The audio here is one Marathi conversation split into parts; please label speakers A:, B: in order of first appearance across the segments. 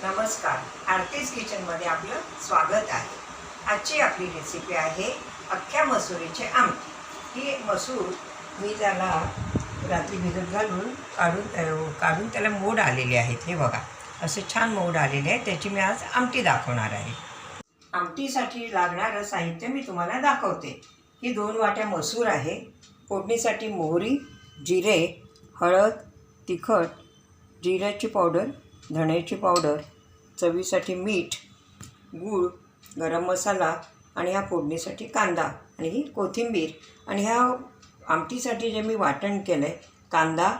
A: नमस्कार, आरतीज किचनमध्ये आपलं स्वागत आहे। आजची आपली रेसिपी आहे अख्ख्या मसुरीचे आमटी। ही मसूर मी त्याला रात्री भिजत घालून काढून त्याला मोड आलेले आहेत। हे बघा, असे छान मोड आलेले आहेत। त्याची मी आज आमटी दाखवणार आहे। आमटीसाठी लागणारं साहित्य मी तुम्हाला दाखवते। ही 2 वाट्या मसूर आहे। फोडणीसाठी मोहरी, जिरे, हळद, तिखट, जिऱ्याची पावडर, धण्याची पावडर, चवीसाठी मीठ, गूळ, गरम मसाला आणि ह्या फोडणीसाठी कांदा आणि ही कोथिंबीर। आणि ह्या आमटीसाठी जे मी वाटण केलं आहे, कांदा,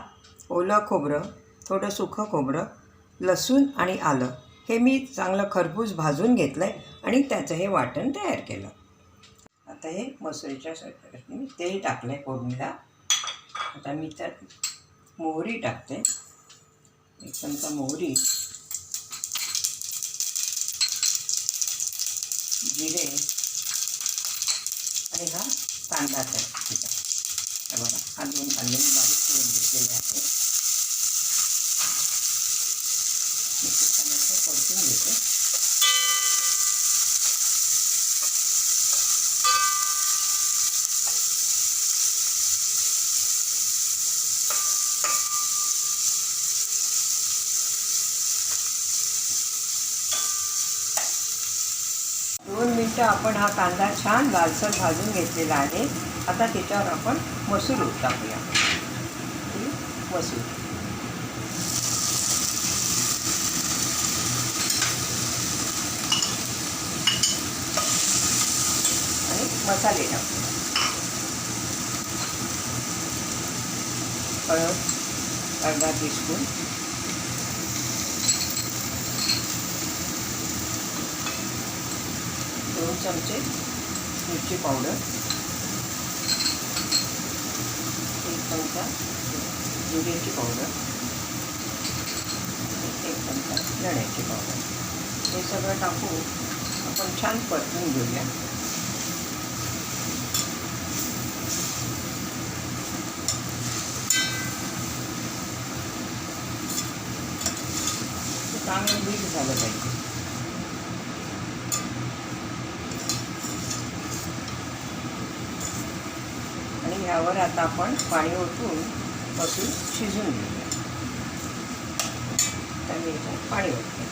A: ओलं खोबरं, थोडं सुकं खोबरं, लसूण आणि आलं, हे मी चांगलं खरपूस भाजून घेतलं आहे आणि त्याचं हे वाटण तयार केलं। आता हे मसुरीच्या मी तेल टाकलं आहे फोडणीला। आता मी त्यात मोहरी टाकते, 1 चमचा मोहरी, जिरे आणि हा कांदा टाकायचा। हे बघा, हा 2 कांदे मी बारीक करून घेतलेले आहे। मी कांद्याचं परतून घेते। दोन मिनटं आपण हा कांदा छान लालसर भाजून घेतलेला आहे। आता त्याच्यावर आपण मसूर टाकूया। मसूर आणि मसाले टाकूया। हळद अर्धा टीस्पून, दोन चमचे मिरची पावडर, 1 चमचा जिऱ्याची पावडर, 1 चमचा धण्याची पावडर। हे सगळं टाकून आपण छान परतून घेऊया। चांगलं मीठ झालं पाहिजे। आणि यावर आता आपण पाणी ओतून मसूर शिजून घेऊया। तर मी याच्यात पाणी ओतते।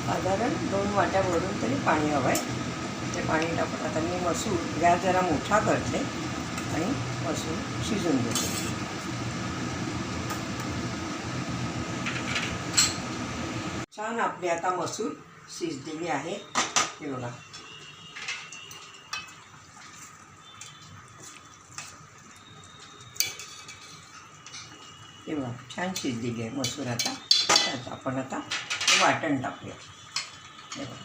A: साधारण 2 वाट्या भरून तरी पाणी हवं आहे। ते पाणी टाकून आता मी मसूर गॅस जरा मोठा करते आणि मसूर शिजून घेते। छान आपली आता मसूर शिजलेली आहे। हे बघा, हे बघा, छान शिजलेली आहे मसूर। आता त्यात आपण आता वाटण टाकूया। हे बघा,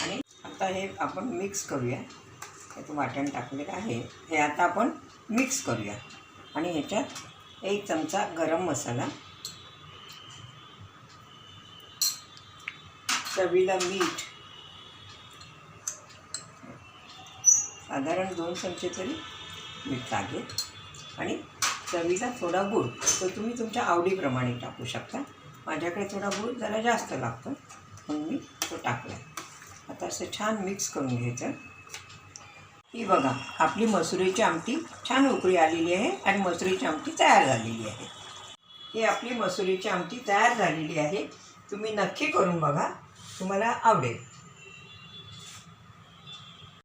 A: आणि आता हे आपण मिक्स करूया। हे वाटण टाकलेलं आहे, हे आता आपण मिक्स करूया। आणि ह्याच्यात 1 चमचा गरम मसाला, चवीला मीठ, साधारण 2 चमचे तरी मीठ लागेल, आणि चवीला थोडा गूळ, तो तुम्ही तुमच्या आवडीप्रमाणे टाकू शकता। माझ्याकडे थोडा गूळ जरा जास्त लागतो म्हणून मी तो टाकला। आता असं छान मिक्स करून घ्यायचं। ही बघा, आपली मसुरीची आमटी छान उकळी आलेली आहे आणि मसुरीची आमटी तयार झालेली आहे। ही आपली मसुरीची आमटी तयार झालेली आहे। तुम्ही नक्की करून बघा, तुम्हाला आवडेल।